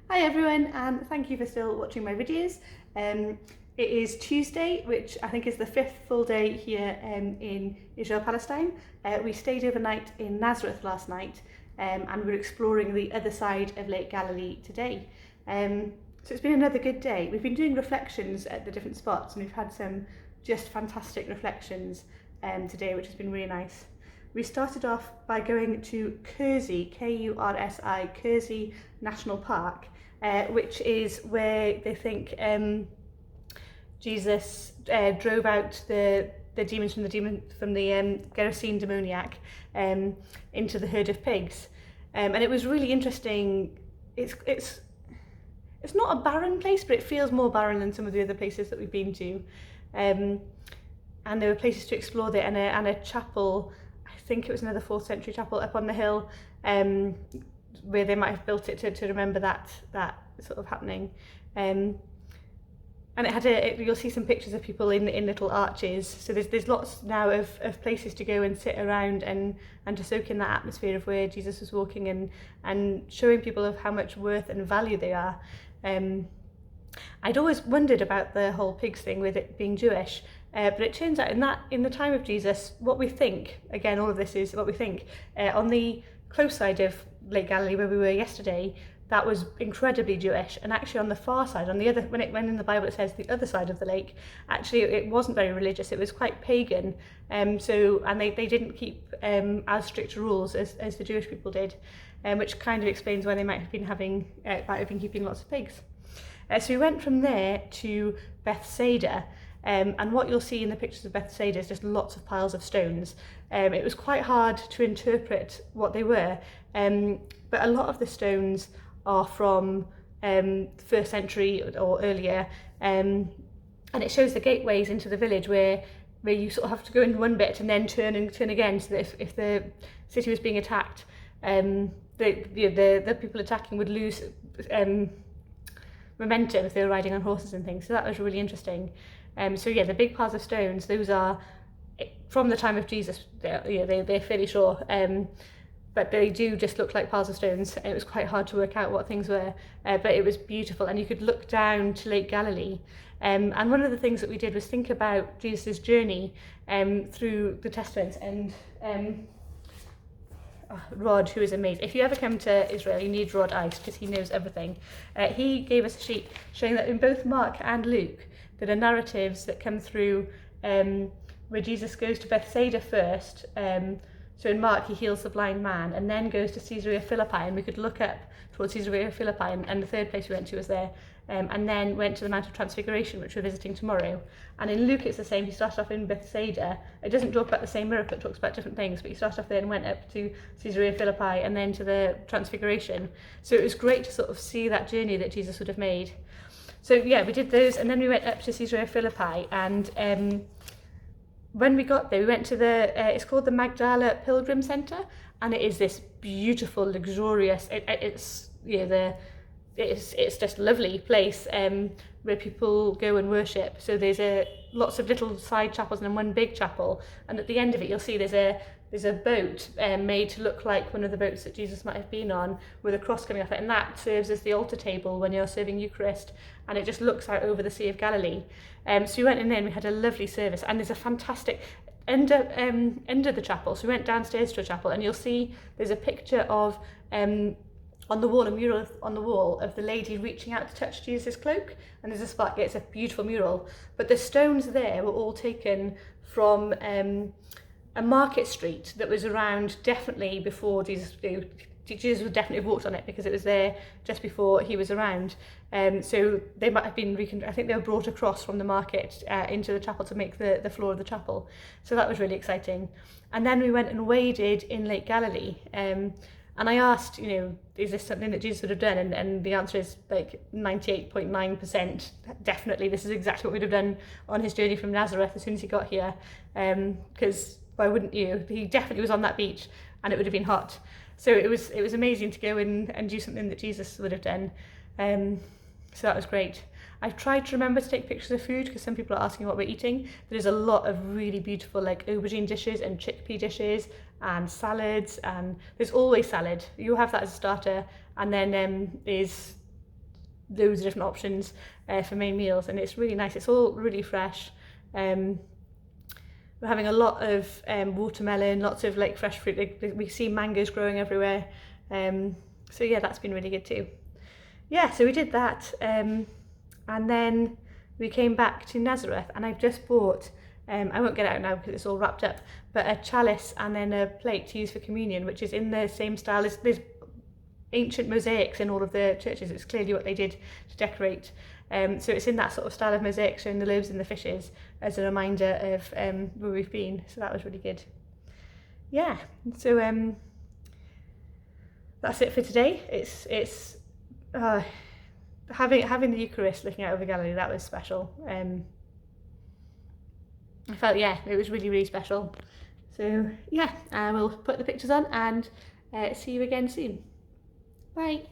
Hi everyone, and thank you for still watching my videos. It is Tuesday, which I think is the fifth full day here in Israel-Palestine. We stayed overnight in Nazareth last night and we're exploring the other side of Lake Galilee today. So it's been another good day. We've been doing reflections at the different spots and we've had some just fantastic reflections today, which has been really nice. We started off by going to Kursi, K-U-R-S-I, Kursi National Park, which is where they think Jesus drove out the demons from the Gerasene demoniac into the herd of pigs, and it was really interesting. It's not a barren place, but it feels more barren than some of the other places that we've been to, and there were places to explore there, and a chapel. I think it was another 4th century chapel up on the hill, where they might have built it to remember that sort of happening. And it had you'll see some pictures of people in little arches. So there's lots now of places to go and sit around and to soak in that atmosphere of where Jesus was walking and showing people of how much worth and value they are. I'd always wondered about the whole pigs thing with it being Jewish. But it turns out in the time of Jesus, what we think, again, all of this is what we think, on the close side of Lake Galilee where we were yesterday, that was incredibly Jewish, and actually on the far side, on the other, when in the Bible it says the other side of the lake, actually it wasn't very religious, it was quite pagan, and they didn't keep as strict rules as the Jewish people did, which kind of explains why they might have been keeping lots of pigs. So we went from there to Bethsaida. And what you'll see in the pictures of Bethsaida is just lots of piles of stones. It was quite hard to interpret what they were, but a lot of the stones are from the 1st century or earlier, and it shows the gateways into the village where you sort of have to go in one bit and then turn again, so that if the city was being attacked, the people attacking would lose momentum if they were riding on horses and things. So that was really interesting. So yeah, the big piles of stones, those are from the time of Jesus. They're fairly sure, but they do just look like piles of stones. It was quite hard to work out what things were, but it was beautiful, and you could look down to Lake Galilee. And one of the things that we did was think about Jesus' journey through the Testament, and Rod, who is amazing. If you ever come to Israel, you need Rod Ice because he knows everything. He gave us a sheet showing that in both Mark and Luke, there are narratives that come through where Jesus goes to Bethsaida first. So in Mark, he heals the blind man and then goes to Caesarea Philippi, and we could look up towards Caesarea Philippi, and the third place we went to was there, and then went to the Mount of Transfiguration, which we're visiting tomorrow. And in Luke, it's the same. He started off in Bethsaida. It doesn't talk about the same miracle, it talks about different things, but he started off there and went up to Caesarea Philippi and then to the Transfiguration. So it was great to sort of see that journey that Jesus would have made. So yeah, we did those, and then we went up to Caesarea Philippi, and when we got there, we went to it's called the Magdala Pilgrim Centre, and it is this beautiful, luxurious, it's just a lovely place where people go and worship. So there's lots of little side chapels and then one big chapel, and at the end of it you'll see there's a boat made to look like one of the boats that Jesus might have been on, with a cross coming off it, and that serves as the altar table when you're serving Eucharist, and it just looks out over the Sea of Galilee. So we went in there and we had a lovely service, and there's a fantastic under the chapel. So we went downstairs to a chapel, and you'll see there's a picture of on the wall, a mural on the wall of the lady reaching out to touch Jesus' cloak, and there's a spark. It's a beautiful mural, but the stones there were all taken from a market street that was around definitely before Jesus would definitely have walked on it, because it was there just before he was around. So they might have been I think they were brought across from the market into the chapel to make the floor of the chapel. So that was really exciting. And then we went and waded in Lake Galilee. And I asked, is this something that Jesus would have done? And the answer is like 98.9% definitely. This is exactly what we'd have done on his journey from Nazareth as soon as he got here. Because why wouldn't you? He definitely was on that beach, and it would have been hot. So it was amazing to go in and do something that Jesus would have done. So that was great. I've tried to remember to take pictures of food, because some people are asking what we're eating. There's a lot of really beautiful like aubergine dishes and chickpea dishes and salads, and there's always salad. You'll have that as a starter, and then there's loads of different options for main meals, and it's really nice. It's all really fresh. We're having a lot of watermelon, lots of like fresh fruit. Like, we see mangoes growing everywhere. So yeah, that's been really good too. Yeah, so we did that, and then we came back to Nazareth, and I've just bought, I won't get it out now because it's all wrapped up, but a chalice and then a plate to use for communion, which is in the same style as there's ancient mosaics in all of the churches. It's clearly what they did to decorate. So it's in that sort of style of mosaic, showing the loaves and the fishes as a reminder of where we've been. So that was really good. Yeah, so that's it for today. It's having the Eucharist looking out over Galilee, that was special. I felt, yeah, it was really, really special. So yeah, we'll put the pictures on and see you again soon. Bye.